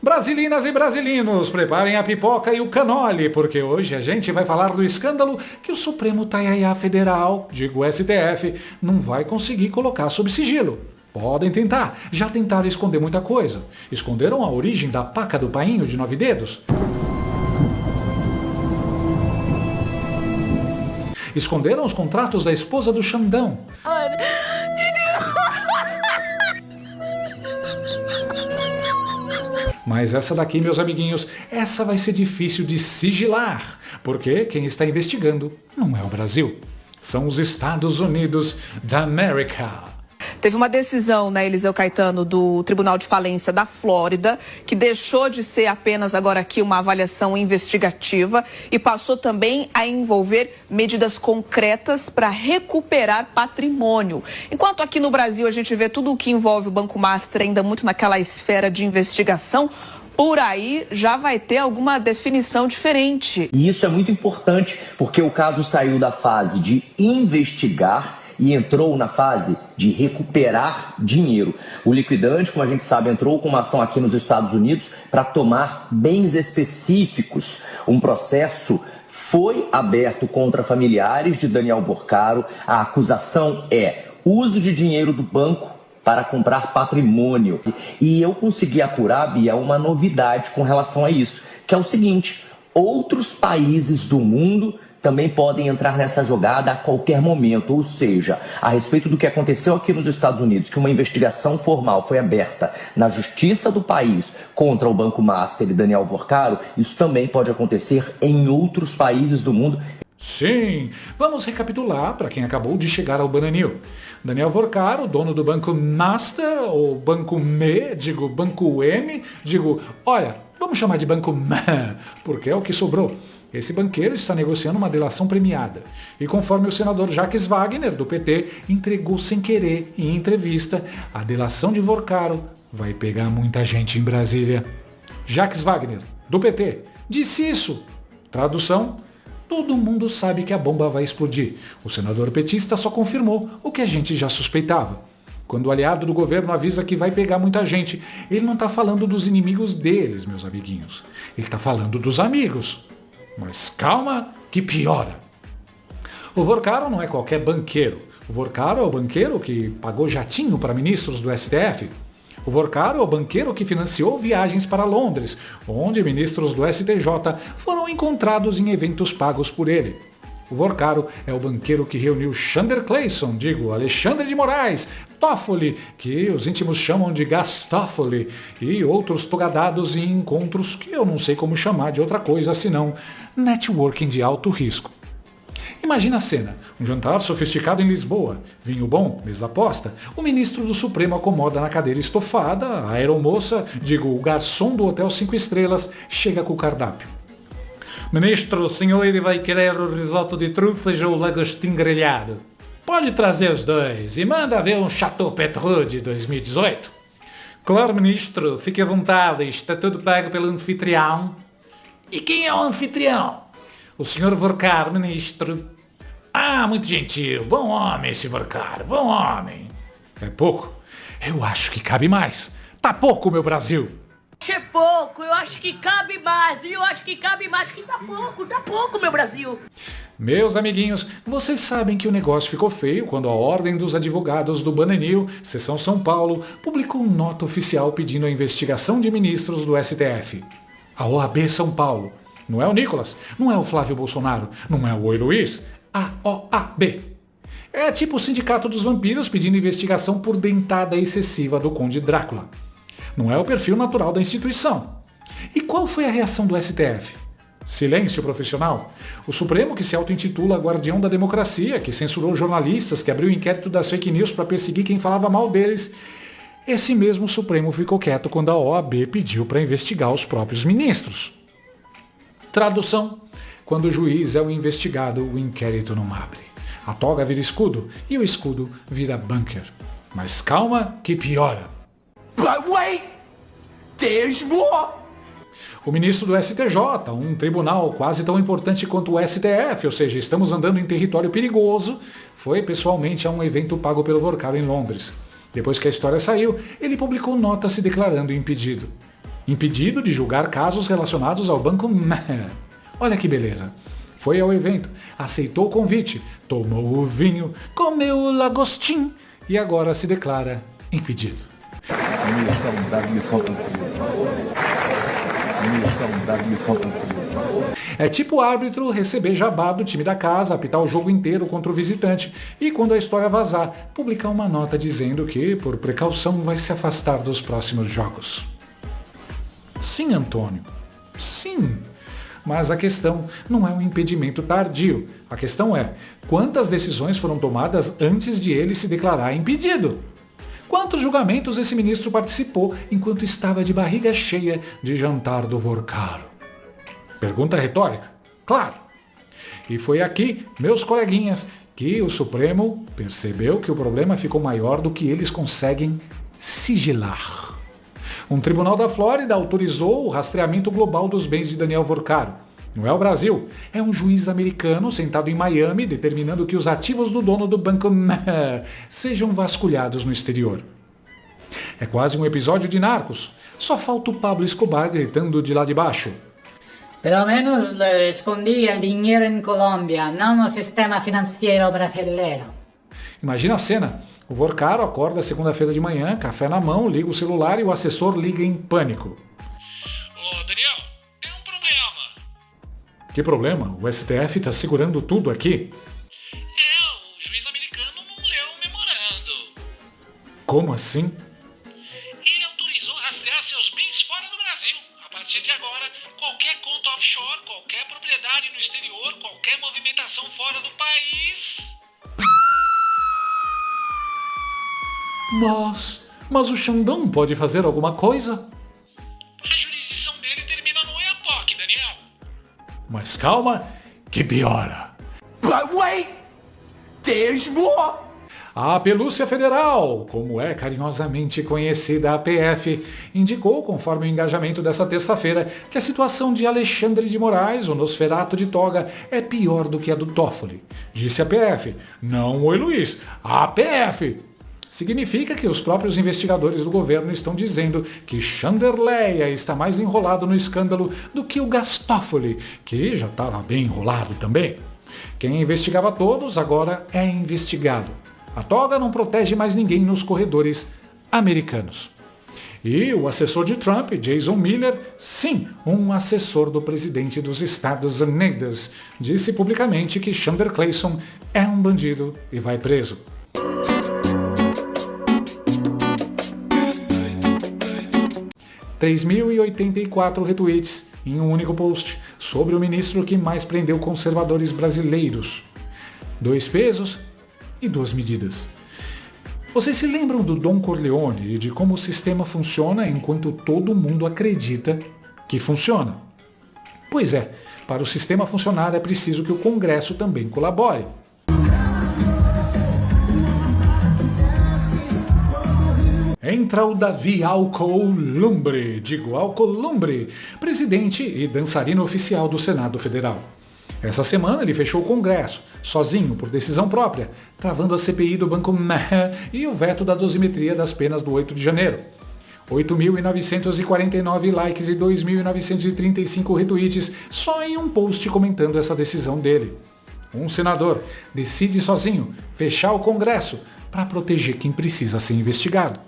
Brasilinas e brasilinos, preparem a pipoca e o canole, porque hoje a gente vai falar do escândalo que o Supremo Taiaiá Federal, digo STF, não vai conseguir colocar sob sigilo. Podem tentar, já tentaram esconder muita coisa. Esconderam a origem da paca do painho de 9 dedos. Esconderam os contratos da esposa do Xandão. Mas essa daqui, meus amiguinhos, essa vai ser difícil de sigilar, porque quem está investigando não é o Brasil, são os Estados Unidos da América. Teve uma decisão, né, Eliseu Caetano, do Tribunal de Falência da Flórida, que deixou de ser apenas agora aqui uma avaliação investigativa e passou também a envolver medidas concretas para recuperar patrimônio. Enquanto aqui no Brasil a gente vê tudo o que envolve o Banco Master ainda muito naquela esfera de investigação, por aí já vai ter alguma definição diferente. E isso é muito importante porque o caso saiu da fase de investigar e entrou na fase de recuperar dinheiro. O liquidante, como a gente sabe, entrou com uma ação aqui nos Estados Unidos para tomar bens específicos. Um processo foi aberto contra familiares de Daniel Vorcaro. A acusação é uso de dinheiro do banco para comprar patrimônio. E eu consegui apurar, Bia, uma novidade com relação a isso, que é o seguinte: outros países do mundo também podem entrar nessa jogada a qualquer momento, ou seja, a respeito do que aconteceu aqui nos Estados Unidos, que uma investigação formal foi aberta na justiça do país contra o Banco Master e Daniel Vorcaro, isso também pode acontecer em outros países do mundo. Sim, vamos recapitular para quem acabou de chegar ao Bananil. Daniel Vorcaro, dono do Banco Master, ou Banco Banco M, olha, vamos chamar de Banco M, porque é o que sobrou. Esse banqueiro está negociando uma delação premiada. E conforme o senador Jacques Wagner, do PT, entregou sem querer em entrevista, a delação de Vorcaro vai pegar muita gente em Brasília. Jacques Wagner, do PT, disse isso. Tradução: todo mundo sabe que a bomba vai explodir. O senador petista só confirmou o que a gente já suspeitava. Quando o aliado do governo avisa que vai pegar muita gente, ele não está falando dos inimigos deles, meus amiguinhos. Ele está falando dos amigos. Mas calma que piora. O Vorcaro não é qualquer banqueiro. O Vorcaro é o banqueiro que pagou jatinho para ministros do STF. O Vorcaro é o banqueiro que financiou viagens para Londres, onde ministros do STJ foram encontrados em eventos pagos por ele. O Vorcaro é o banqueiro que reuniu Chandler Clayson, Alexandre de Moraes, Toffoli, que os íntimos chamam de Gastoffoli, e outros togadados em encontros que eu não sei como chamar de outra coisa senão networking de alto risco. Imagina a cena, um jantar sofisticado em Lisboa, vinho bom, mesa posta, o ministro do Supremo acomoda na cadeira estofada, a aeromoça, o garçom do Hotel 5 Estrelas, chega com o cardápio. Ministro, o senhor vai querer o risoto de trufas ou o lagostim grelhado? Pode trazer os dois e manda ver um Chateau Petrus de 2018. Claro, ministro, fique à vontade, está tudo pago pelo anfitrião. E quem é o anfitrião? O senhor Vorcaro, ministro. Ah, muito gentil, bom homem esse Vorcaro, bom homem. É pouco? Eu acho que cabe mais. Tá pouco, meu Brasil. É pouco, eu acho que cabe mais, e eu acho que cabe mais, que tá pouco, meu Brasil. Meus amiguinhos, vocês sabem que o negócio ficou feio quando a Ordem dos Advogados do Bananil, Seção São Paulo, publicou nota oficial pedindo a investigação de ministros do STF. A OAB São Paulo. Não é o Nicolas, não é o Flávio Bolsonaro, não é o Oi Luiz, a OAB. É tipo o Sindicato dos Vampiros pedindo investigação por dentada excessiva do Conde Drácula. Não é o perfil natural da instituição. E qual foi a reação do STF? Silêncio profissional. O Supremo, que se auto-intitula guardião da democracia, que censurou jornalistas, que abriu o inquérito das fake news para perseguir quem falava mal deles, esse mesmo Supremo ficou quieto quando a OAB pediu para investigar os próprios ministros. Tradução: quando o juiz é o investigado, o inquérito não abre. A toga vira escudo e o escudo vira bunker. Mas calma que piora. But wait, there's more. O ministro do STJ, um tribunal quase tão importante quanto o STF, ou seja, estamos andando em território perigoso, foi pessoalmente a um evento pago pelo Vorcaro em Londres. Depois que a história saiu, ele publicou nota se declarando impedido. impedido de julgar casos relacionados ao Banco Meh. Olha que beleza. Foi ao evento, aceitou o convite, tomou o vinho, comeu o lagostim e agora se declara impedido. É tipo árbitro receber jabá do time da casa, apitar o jogo inteiro contra o visitante e, quando a história vazar, publicar uma nota dizendo que, por precaução, vai se afastar dos próximos jogos. Sim, Antônio. Sim. Mas a questão não é um impedimento tardio. A questão é, quantas decisões foram tomadas antes de ele se declarar impedido? Quantos julgamentos esse ministro participou enquanto estava de barriga cheia de jantar do Vorcaro? Pergunta retórica? Claro. E foi aqui, meus coleguinhas, que o Supremo percebeu que o problema ficou maior do que eles conseguem sigilar. Um tribunal da Flórida autorizou o rastreamento global dos bens de Daniel Vorcaro. Não é o Brasil, é um juiz americano sentado em Miami determinando que os ativos do dono do Banco sejam vasculhados no exterior. É quase um episódio de Narcos. Só falta o Pablo Escobar gritando de lá de baixo. Pelo menos escondi el dinheiro em Colômbia, não no sistema financeiro brasileiro. Imagina a cena. O Vorcaro acorda segunda-feira de manhã, café na mão, liga o celular e o assessor liga em pânico. Ô, Daniel, tem um problema. Que problema? O STF está segurando tudo aqui? O juiz americano não leu o memorando. Como assim? Ele autorizou rastrear seus bens fora do Brasil. A partir de agora, qualquer conta offshore, qualquer propriedade no exterior, qualquer movimentação fora do país... Mas o Xandão pode fazer alguma coisa? A jurisdição dele termina no EAPOC, Daniel. Mas calma, que piora. But wait, there's more. A Pelúcia Federal, como é carinhosamente conhecida a PF, indicou, conforme o engajamento dessa terça-feira, que a situação de Alexandre de Moraes, o Nosferato de toga, é pior do que a do Toffoli. Disse a PF. Não, oi Luiz, a PF. Significa que os próprios investigadores do governo estão dizendo que Chanderleia está mais enrolado no escândalo do que o Gastoffoli, que já estava bem enrolado também. Quem investigava todos agora é investigado. A toga não protege mais ninguém nos corredores americanos. E o assessor de Trump, Jason Miller, sim, um assessor do presidente dos Estados Unidos, disse publicamente que Chandler Clayson é um bandido e vai preso. ...3.084 retweets em um único post sobre o ministro que mais prendeu conservadores brasileiros. 2 pesos e 2 medidas. Vocês se lembram do Don Corleone e de como o sistema funciona enquanto todo mundo acredita que funciona? Pois é, para o sistema funcionar é preciso que o Congresso também colabore. Entra o Davi Alcolumbre, presidente e dançarino oficial do Senado Federal. Essa semana ele fechou o Congresso, sozinho, por decisão própria, travando a CPI do Banco Meh e o veto da dosimetria das penas do 8 de janeiro. 8.949 likes e 2.935 retweets só em um post comentando essa decisão dele. Um senador decide sozinho fechar o Congresso para proteger quem precisa ser investigado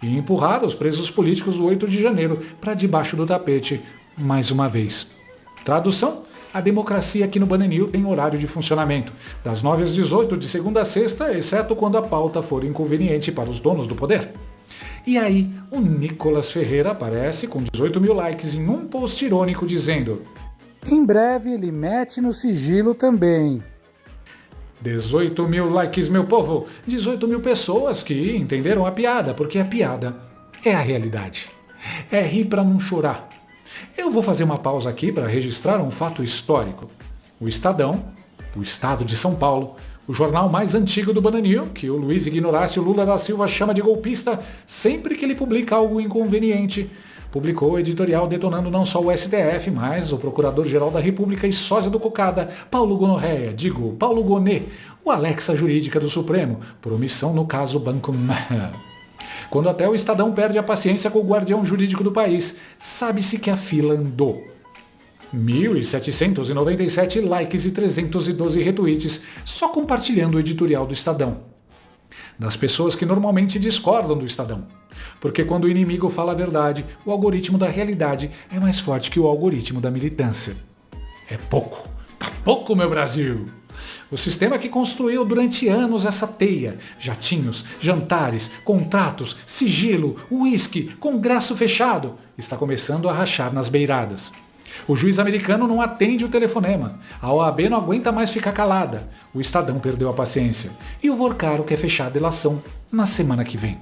e empurrar os presos políticos do 8 de janeiro para debaixo do tapete mais uma vez. Tradução? A democracia aqui no Bananil tem horário de funcionamento, das 9 às 18, de segunda a sexta, exceto quando a pauta for inconveniente para os donos do poder. E aí, o Nicolas Ferreira aparece com 18.000 likes em um post irônico dizendo: em breve ele mete no sigilo também. 18.000 likes, meu povo! 18.000 pessoas que entenderam a piada, porque a piada é a realidade. É rir para não chorar. Eu vou fazer uma pausa aqui para registrar um fato histórico. O Estadão, o Estado de São Paulo, o jornal mais antigo do Bananil, que o Luiz Ignorácio Lula da Silva chama de golpista sempre que ele publica algo inconveniente, publicou o editorial detonando não só o STF, mas o Procurador-Geral da República e sósia do Cocada, Paulo Gonet, o Alexa Jurídica do Supremo, por omissão no caso Banco Meh. Quando até o Estadão perde a paciência com o guardião jurídico do país, sabe-se que a fila andou. 1.797 likes e 312 retweets só compartilhando o editorial do Estadão. Das pessoas que normalmente discordam do Estadão. Porque quando o inimigo fala a verdade, o algoritmo da realidade é mais forte que o algoritmo da militância. É pouco. Tá pouco, meu Brasil! O sistema que construiu durante anos essa teia, jatinhos, jantares, contratos, sigilo, uísque, congresso fechado, está começando a rachar nas beiradas. O juiz americano não atende o telefonema. A OAB não aguenta mais ficar calada. O Estadão perdeu a paciência. E o Vorcaro quer fechar a delação na semana que vem.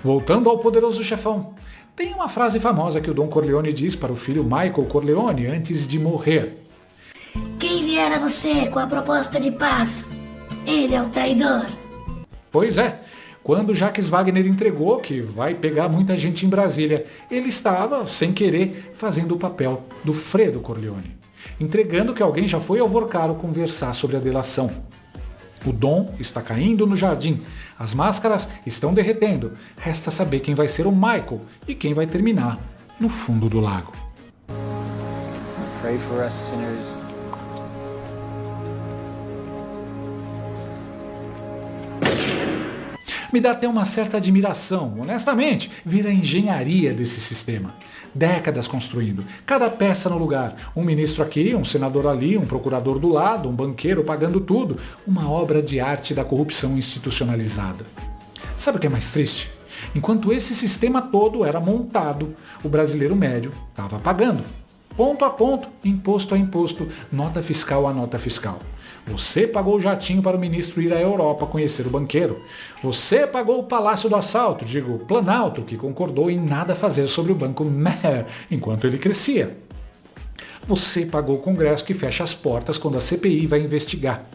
Voltando ao poderoso chefão. Tem uma frase famosa que o Don Corleone diz para o filho Michael Corleone antes de morrer. Quem vier a você com a proposta de paz, ele é o traidor. Pois é. Quando Jacques Wagner entregou que vai pegar muita gente em Brasília, ele estava, sem querer, fazendo o papel do Fredo Corleone, entregando que alguém já foi ao Vorcaro conversar sobre a delação. O Dom está caindo no jardim, as máscaras estão derretendo, resta saber quem vai ser o Michael e quem vai terminar no fundo do lago. Pray for us sinners. Me dá até uma certa admiração, honestamente, ver a engenharia desse sistema. Décadas construindo, cada peça no lugar. Um ministro aqui, um senador ali, um procurador do lado, um banqueiro pagando tudo. Uma obra de arte da corrupção institucionalizada. Sabe o que é mais triste? Enquanto esse sistema todo era montado, o brasileiro médio estava pagando. Ponto a ponto, imposto a imposto, nota fiscal a nota fiscal. Você pagou o jatinho para o ministro ir à Europa conhecer o banqueiro. Você pagou o Palácio do Assalto, digo, Planalto, que concordou em nada fazer sobre o Banco Mer enquanto ele crescia. Você pagou o Congresso que fecha as portas quando a CPI vai investigar.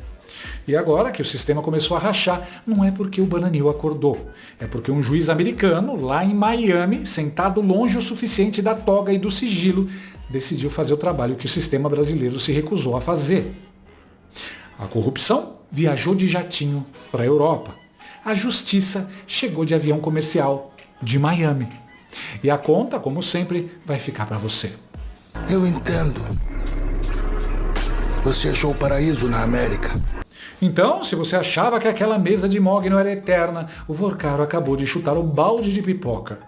E agora que o sistema começou a rachar, não é porque o Bananinho acordou. É porque um juiz americano, lá em Miami, sentado longe o suficiente da toga e do sigilo, decidiu fazer o trabalho que o sistema brasileiro se recusou a fazer. A corrupção viajou de jatinho para a Europa. A justiça chegou de avião comercial de Miami. E a conta, como sempre, vai ficar para você. Eu entendo. Você achou o paraíso na América. Então, se você achava que aquela mesa de mogno era eterna, o Vorcaro acabou de chutar o balde de pipoca.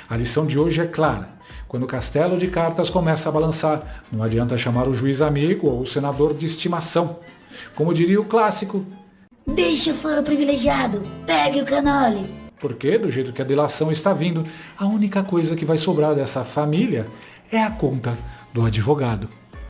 A lição de hoje é clara. Quando o castelo de cartas começa a balançar, não adianta chamar o juiz amigo ou o senador de estimação. Como diria o clássico, deixe o foro privilegiado, pegue o canole. Porque, do jeito que a delação está vindo, a única coisa que vai sobrar dessa família é a conta do advogado.